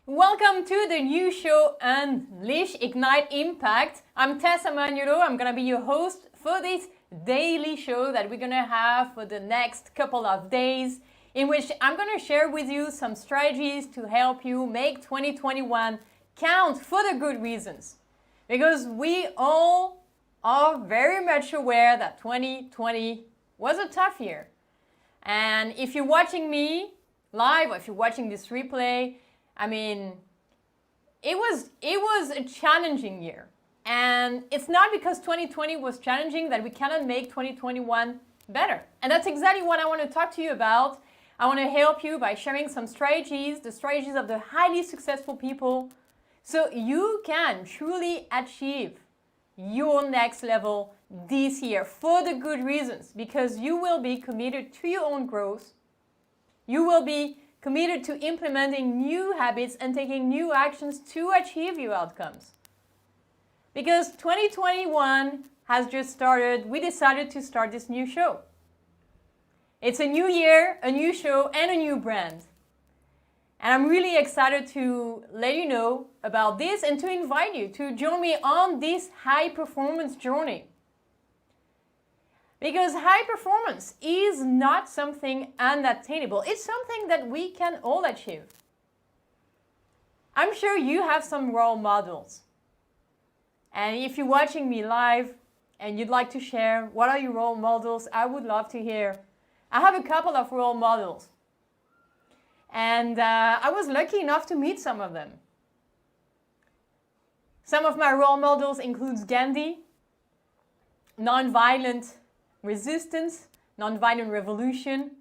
Welcome to the new show Unleash Ignite Impact. I'm Tessa Manuelo. I'm gonna be your host for this daily show that we're gonna have for the next couple of days, in which I'm gonna share with you some strategies to help you make 2021 count for the good reasons. Because we all are very much aware that 2020 was a tough year. And if you're watching me live or if you're watching this replay, I mean, it was a challenging year. And it's not because 2020 was challenging that we cannot make 2021 better. And that's exactly what I want to talk to you about. I want to help you by sharing some strategies, the strategies of the highly successful people, so you can truly achieve your next level this year for the good reasons, because you will be committed to your own growth. You will be committed to implementing new habits and taking new actions to achieve your outcomes. Because 2021 has just started, we decided to start this new show. It's a new year, a new show, and a new brand. And I'm really excited to let you know about this and to invite you to join me on this high performance journey. Because high performance is not something unattainable. It's something that we can all achieve. I'm sure you have some role models. And if you're watching me live and you'd like to share what are your role models, I would love to hear. I have a couple of role models. And I was lucky enough to meet some of them. Some of my role models includes Gandhi, nonviolent resistance, nonviolent revolution.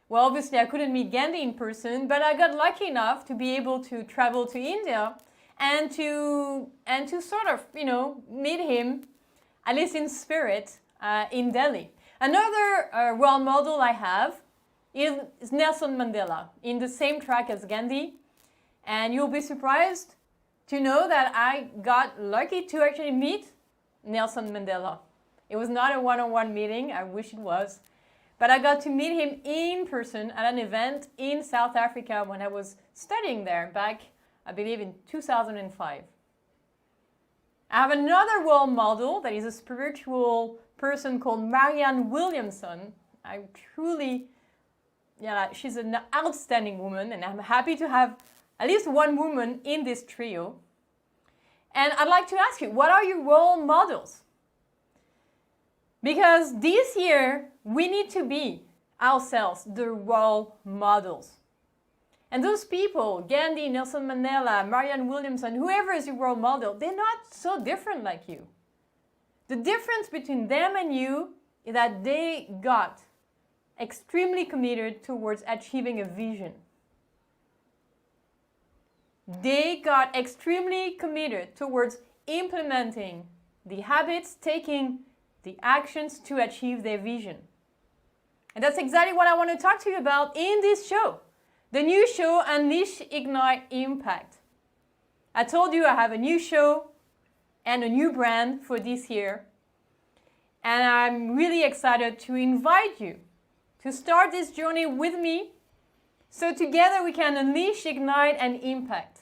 Well, obviously I couldn't meet Gandhi in person, but I got lucky enough to be able to travel to India and to sort of, meet him, at least in spirit, in Delhi. Another role model I have is Nelson Mandela, in the same track as Gandhi. And you'll be surprised to know that I got lucky to actually meet Nelson Mandela. It was not a one-on-one meeting, I wish it was. But I got to meet him in person at an event in South Africa when I was studying there back, I believe, in 2005. I have another role model that is a spiritual person called Marianne Williamson. She's an outstanding woman, and I'm happy to have at least one woman in this trio. And I'd like to ask you, what are your role models? Because this year, we need to be ourselves the role models. And those people, Gandhi, Nelson Mandela, Marianne Williamson, whoever is your role model, they're not so different like you. The difference between them and you is that they got extremely committed towards achieving a vision. They got extremely committed towards implementing the habits, taking the actions to achieve their vision. And that's exactly what I want to talk to you about in this show. The new show, Unleash Ignite Impact. I told you I have a new show and a new brand for this year. And I'm really excited to invite you to start this journey with me, so together we can unleash, ignite, and impact.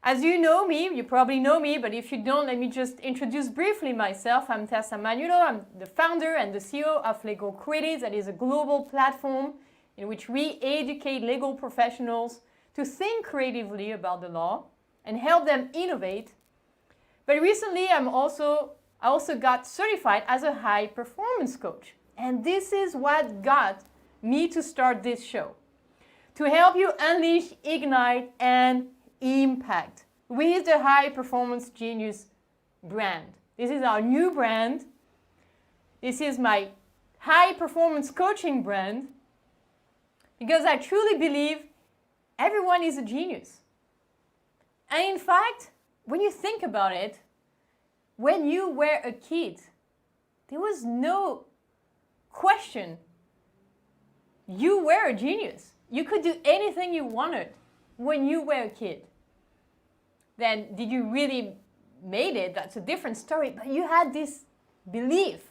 As you know me, you probably know me, but if you don't, let me just introduce briefly myself. I'm Tessa Manuelo. I'm the founder and the CEO of Legal Creatives. That is a global platform in which we educate legal professionals to think creatively about the law and help them innovate. But recently, I also got certified as a high performance coach. And this is what got me to start this show, to help you unleash, ignite, and impact with the High Performance Genius brand. This is our new brand. This is my high performance coaching brand, because I truly believe everyone is a genius. And in fact, when you think about it, when you were a kid, there was no question. You were a genius. You could do anything you wanted when you were a kid. Then did you really made it? That's a different story. But you had this belief,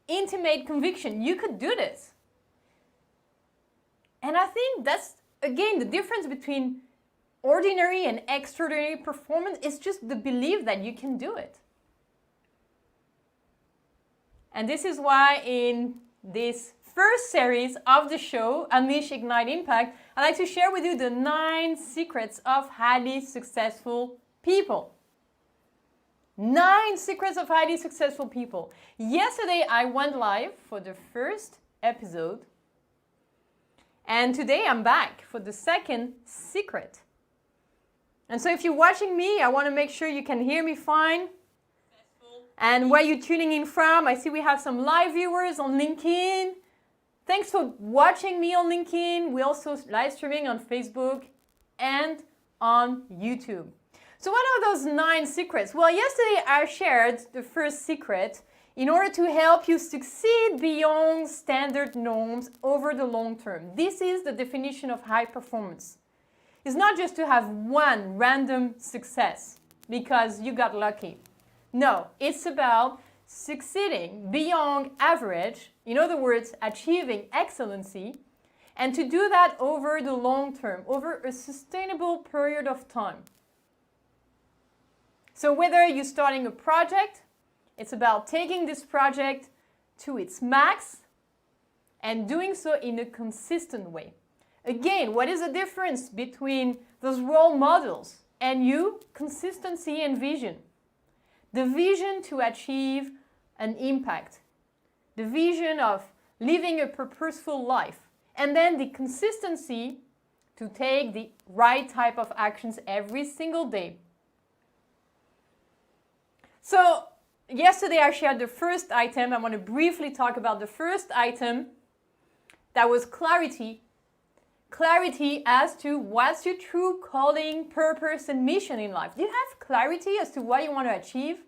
intimate conviction, you could do this. And I think that's, again, the difference between ordinary and extraordinary performance. It's just the belief that you can do it. And this is why in this first series of the show, Unleash, Ignite, Impact, I'd like to share with you the 9 secrets of highly successful people. 9 secrets of highly successful people. Yesterday, I went live for the first episode. And today, I'm back for the second secret. And so if you're watching me, I want to make sure you can hear me fine. And where you're tuning in from, I see we have some live viewers on LinkedIn. Thanks for watching me on LinkedIn. We're also live streaming on Facebook and on YouTube. So what are those 9 secrets? Well, yesterday I shared the first secret in order to help you succeed beyond standard norms over the long term. This is the definition of high performance. It's not just to have one random success because you got lucky. No, it's about succeeding beyond average, in other words, achieving excellency, and to do that over the long term, over a sustainable period of time. So whether you're starting a project, it's about taking this project to its max and doing so in a consistent way. Again, what is the difference between those role models and you? Consistency and vision. The vision to achieve an impact. The vision of living a purposeful life. And then the consistency to take the right type of actions every single day. So, yesterday I shared the first item. I want to briefly talk about the first item. That was clarity. Clarity as to what's your true calling, purpose, and mission in life. Do you have clarity as to what you want to achieve?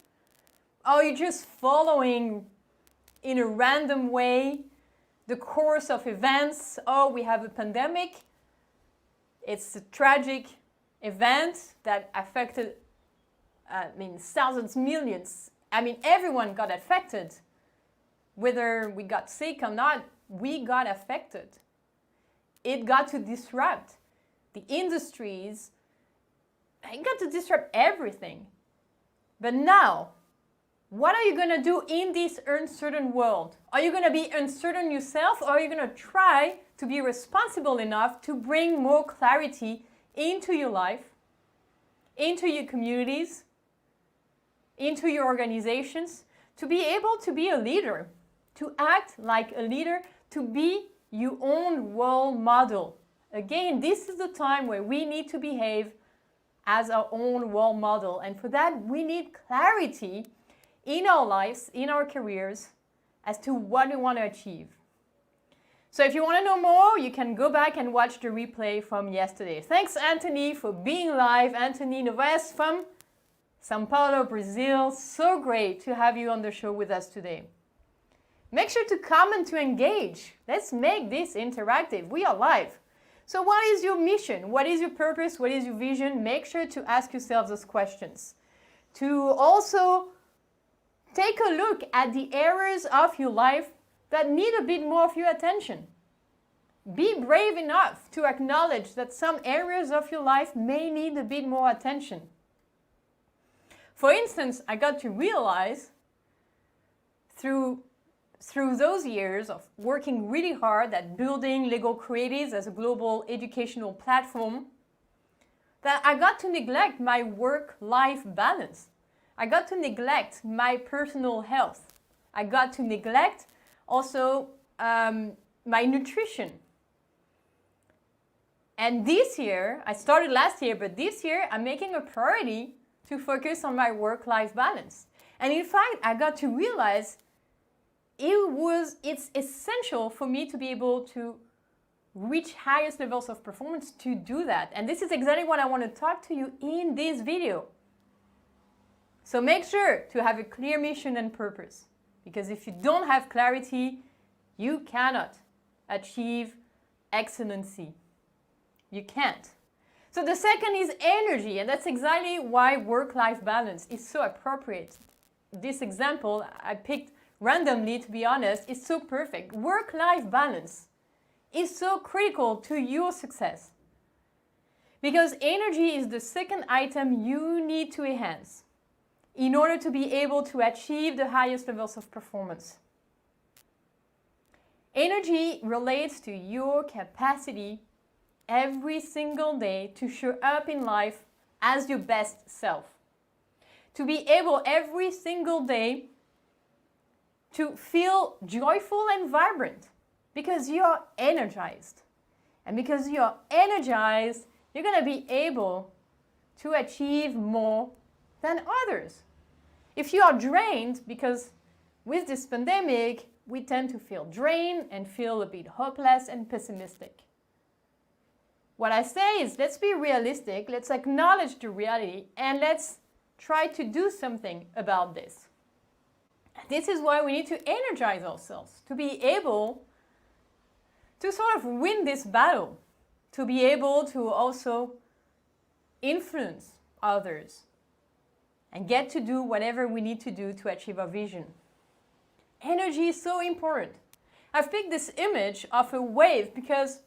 Or are you just following in a random way the course of events? Oh, we have a pandemic. It's a tragic event that affected, thousands, millions. Everyone got affected. Whether we got sick or not, we got affected. It got to disrupt the industries. It got to disrupt everything. But now, what are you going to do in this uncertain world? Are you going to be uncertain yourself, or are you going to try to be responsible enough to bring more clarity into your life, into your communities, into your organizations, to be able to be a leader, to act like a leader, to be your own role model? Again, this is the time where we need to behave as our own role model. And for that, we need clarity in our lives, in our careers, as to what we want to achieve. So if you want to know more, you can go back and watch the replay from yesterday. Thanks, Anthony, for being live. Anthony Noves from São Paulo, Brazil. So great to have you on the show with us today. Make sure to comment to engage. Let's make this interactive. We are live. So what is your mission? What is your purpose? What is your vision? Make sure to ask yourself those questions. To also take a look at the areas of your life that need a bit more of your attention. Be brave enough to acknowledge that some areas of your life may need a bit more attention. For instance, I got to realize through those years of working really hard at building Legal Creatives as a global educational platform that I got to neglect my work-life balance. I got to neglect my personal health. I got to neglect also my nutrition. And this year, I started last year, but this year I'm making a priority to focus on my work-life balance. And in fact, I got to realize it's essential for me to be able to reach highest levels of performance to do that. And this is exactly what I want to talk to you in this video. So make sure to have a clear mission and purpose, because if you don't have clarity, you cannot achieve excellency. You can't. So the second is energy, and that's exactly why work-life balance is so appropriate. This example I picked randomly, to be honest, is so perfect. Work-life balance is so critical to your success. Because energy is the second item you need to enhance in order to be able to achieve the highest levels of performance. Energy relates to your capacity every single day to show up in life as your best self. To be able every single day to feel joyful and vibrant because you're energized. And because you're energized, you're going to be able to achieve more than others. If you are drained, because with this pandemic, we tend to feel drained and feel a bit hopeless and pessimistic. What I say is, let's be realistic, let's acknowledge the reality, and let's try to do something about this. This is why we need to energize ourselves, to be able to sort of win this battle, to be able to also influence others and get to do whatever we need to do to achieve our vision. Energy is so important. I've picked this image of a wave because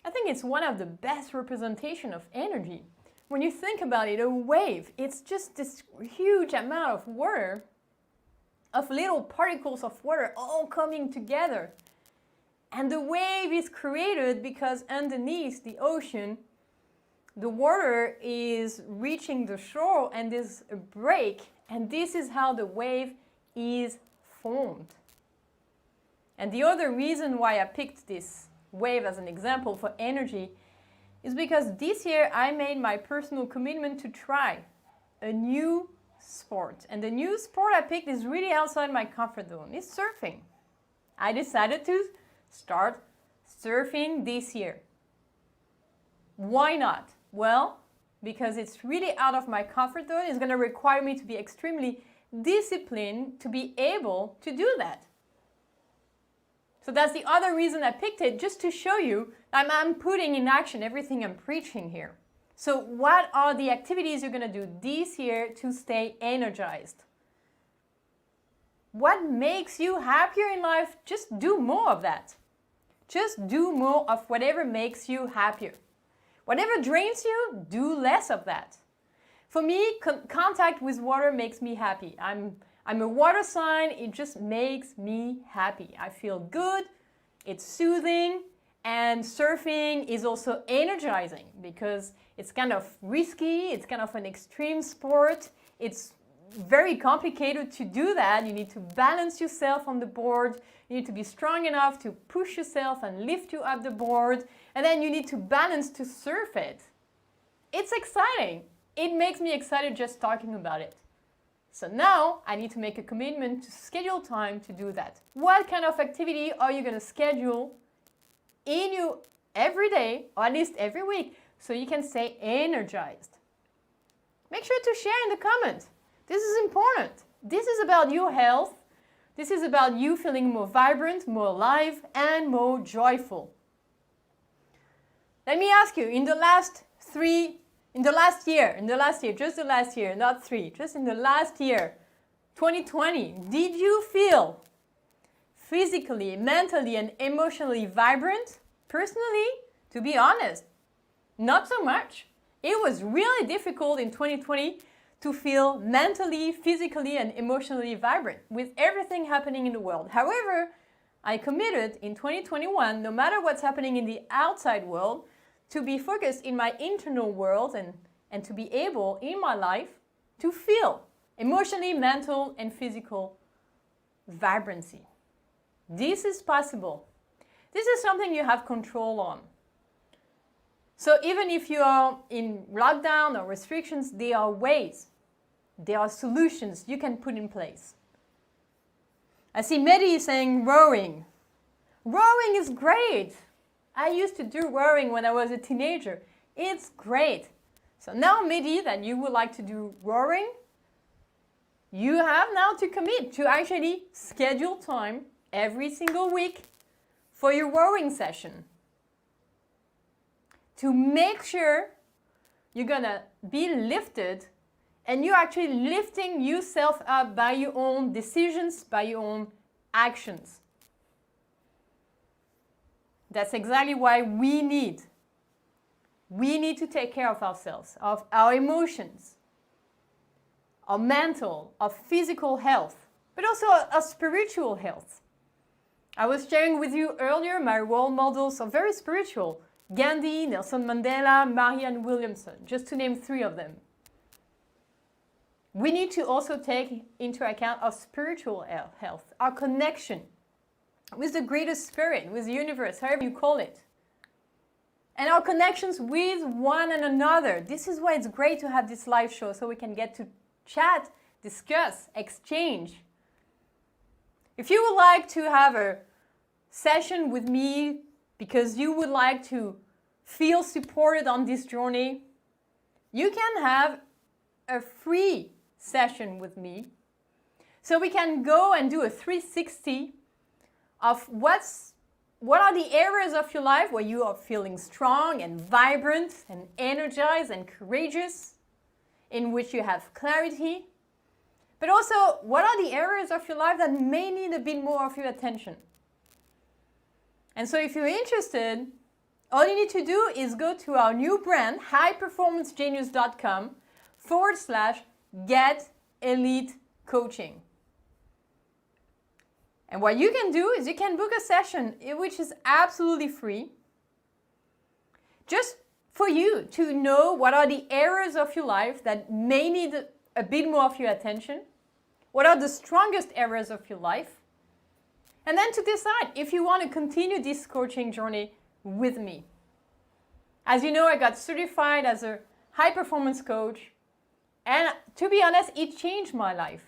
I think it's one of the best representations of energy. When you think about it, a wave, it's just this huge amount of water, of little particles of water all coming together. And the wave is created because underneath the ocean, the water is reaching the shore and there's a break, and this is how the wave is formed. And the other reason why I picked this wave as an example for energy is because this year I made my personal commitment to try a new sport. And the new sport I picked is really outside my comfort zone. It's surfing. I decided to start surfing this year. Why not? Well, because it's really out of my comfort zone. It's going to require me to be extremely disciplined to be able to do that. So that's the other reason I picked it, just to show you I'm putting in action everything I'm preaching here. So what are the activities you're going to do this year to stay energized? What makes you happier in life? Just do more of that. Just do more of whatever makes you happier. Whatever drains you, do less of that. For me, contact with water makes me happy. I'm a water sign. It just makes me happy. I feel good. It's soothing. And surfing is also energizing because it's kind of risky. It's kind of an extreme sport. It's very complicated to do that. You need to balance yourself on the board. You need to be strong enough to push yourself and lift you up the board. And then you need to balance to surf it. It's exciting. It makes me excited just talking about it. So now I need to make a commitment to schedule time to do that. What kind of activity are you going to schedule in you every day, or at least every week, so you can stay energized? Make sure to share in the comments. This is important. This is about your health. This is about you feeling more vibrant, more alive, and more joyful. Let me ask you, in the last year, not three, just in the last year, 2020, did you feel physically, mentally, and emotionally vibrant? Personally, to be honest, not so much. It was really difficult in 2020 to feel mentally, physically, and emotionally vibrant with everything happening in the world. However, I committed in 2021, no matter what's happening in the outside world, to be focused in my internal world and to be able, in my life, to feel emotionally, mental, and physical vibrancy. This is possible. This is something you have control on. So even if you are in lockdown or restrictions, there are ways, there are solutions you can put in place. I see Mehdi saying rowing. Rowing is great. I used to do rowing when I was a teenager. It's great. So now, Mehdi, that you would like to do rowing, you have now to commit to actually schedule time every single week for your rowing session. To make sure you're gonna be lifted and you're actually lifting yourself up by your own decisions, by your own actions. That's exactly why we need we need to take care of ourselves, of our emotions, our mental, our physical health, but also our spiritual health. I was sharing with you earlier my role models are very spiritual. Gandhi, Nelson Mandela, Marianne Williamson, just to name 3 of them. We need to also take into account our spiritual health, our connection with the greater spirit, with the universe, however you call it. And our connections with one another. This is why it's great to have this live show, so we can get to chat, discuss, exchange. If you would like to have a session with me because you would like to feel supported on this journey, you can have a free session with me. So we can go and do a 360 of what are the areas of your life where you are feeling strong and vibrant and energized and courageous, in which you have clarity, but also what are the areas of your life that may need a bit more of your attention. And so if you're interested, all you need to do is go to our new brand, highperformancegenius.com/get elite coaching. And what you can do is you can book a session which is absolutely free, just for you to know what are the areas of your life that may need a bit more of your attention, what are the strongest areas of your life, and then to decide if you want to continue this coaching journey with me. As you know, I got certified as a high-performance coach, and to be honest, it changed my life.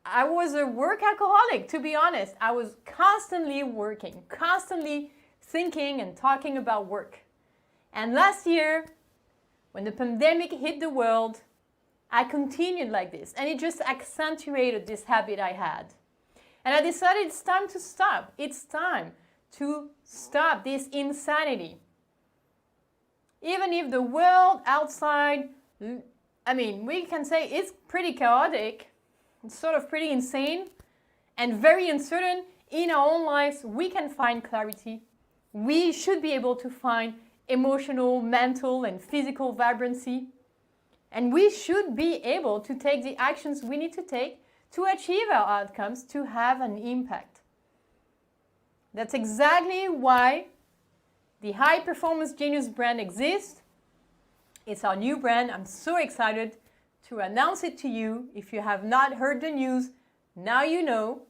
I was a workaholic, to be honest. I was constantly working, constantly thinking and talking about work. And last year, when the pandemic hit the world, I continued like this, and it just accentuated this habit I had. And I decided it's time to stop. It's time to stop this insanity. Even if the world outside, we can say it's pretty chaotic, it's sort of pretty insane and very uncertain, in our own lives, we can find clarity. We should be able to find emotional, mental, and physical vibrancy. And we should be able to take the actions we need to take to achieve our outcomes, to have an impact. That's exactly why the High Performance Genius brand exists. It's our new brand. I'm so excited to announce it to you. If you have not heard the news, now you know.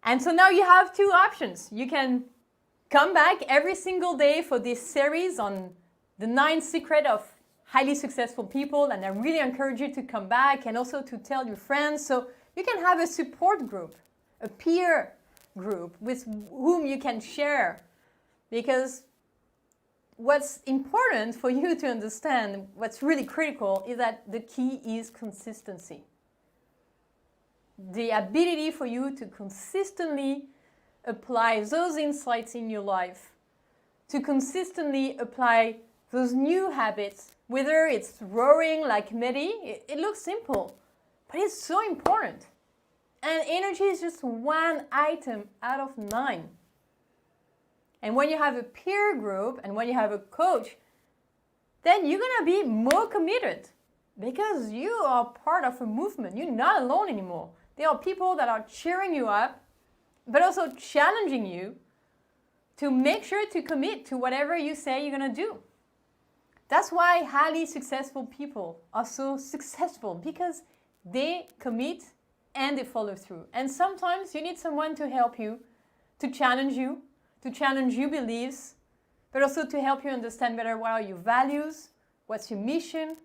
And so now you have 2 options. You can come back every single day for this series on the 9 secrets of highly successful people, and I really encourage you to come back and also to tell your friends, so you can have a support group, a peer group with whom you can share. Because what's important for you to understand, what's really critical, is that the key is consistency. The ability for you to consistently apply those insights in your life, to consistently apply those new habits, whether it's roaring like Mehdi. It looks simple, but it's so important. And energy is just one item out of 9. And when you have a peer group and when you have a coach, then you're going to be more committed because you are part of a movement. You're not alone anymore. There are people that are cheering you up, but also challenging you to make sure to commit to whatever you say you're going to do. That's why highly successful people are so successful, because they commit and they follow through. And sometimes you need someone to help you, to challenge your beliefs, but also to help you understand better what are your values, what's your mission,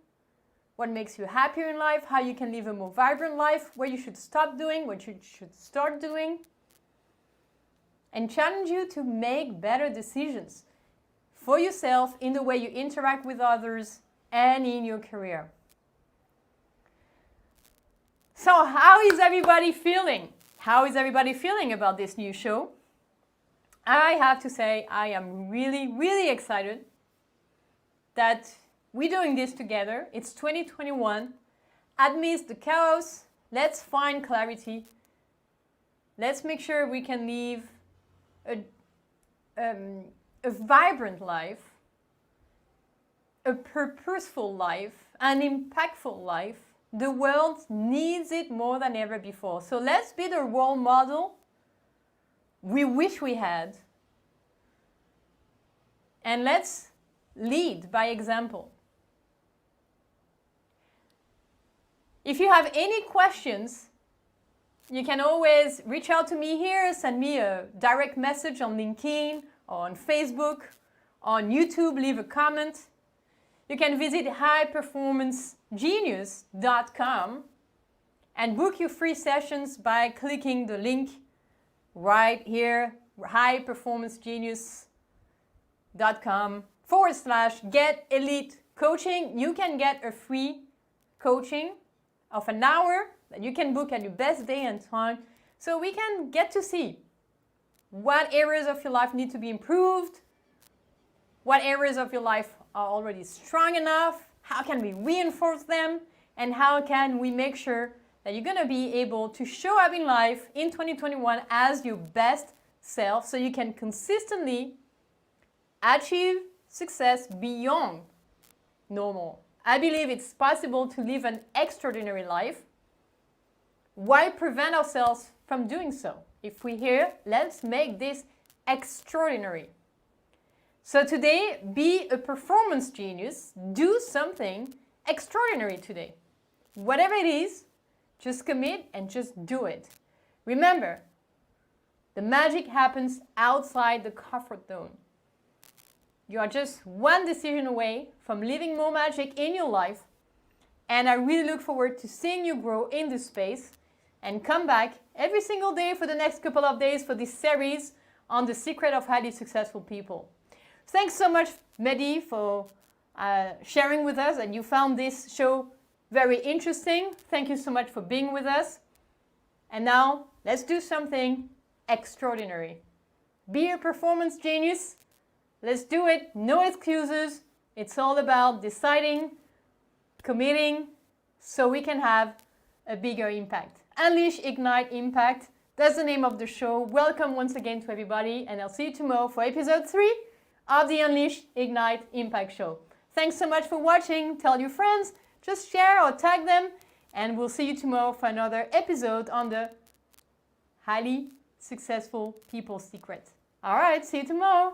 what makes you happier in life, how you can live a more vibrant life, what you should stop doing, what you should start doing, and challenge you to make better decisions for yourself in the way you interact with others and in your career. So how is everybody feeling? How is everybody feeling about this new show? I have to say I am really, really excited that we're doing this together. It's 2021. Amidst the chaos, let's find clarity. Let's make sure we can live a vibrant life, a purposeful life, an impactful life. The world needs it more than ever before. So let's be the role model we wish we had. And let's lead by example. If you have any questions, you can always reach out to me here, send me a direct message on LinkedIn, or on Facebook, on YouTube, leave a comment. You can visit highperformancegenius.com and book your free sessions by clicking the link right here, highperformancegenius.com/get elite coaching. You can get a free coaching of an hour that you can book at your best day and time, so we can get to see what areas of your life need to be improved, what areas of your life are already strong enough, how can we reinforce them, and how can we make sure that you're going to be able to show up in life in 2021 as your best self, so you can consistently achieve success beyond normal. I believe it's possible to live an extraordinary life. Why prevent ourselves from doing so? If we're here, let's make this extraordinary. So today, be a performance genius. Do something extraordinary today. Whatever it is, just commit and just do it. Remember, the magic happens outside the comfort zone. You are just one decision away from living more magic in your life. And I really look forward to seeing you grow in this space and come back every single day for the next couple of days for this series on the secret of highly successful people. Thanks so much, Mehdi, for sharing with us, and you found this show very interesting. Thank you so much for being with us. And now, let's do something extraordinary. Be a performance genius. Let's do it. No excuses. It's all about deciding, committing, so we can have a bigger impact. Unleash, Ignite, Impact. That's the name of the show. Welcome once again to everybody, and I'll see you tomorrow for episode 3 of the Unleash, Ignite, Impact show. Thanks so much for watching. Tell your friends, just share or tag them, and we'll see you tomorrow for another episode on the highly successful people secret. All right, see you tomorrow.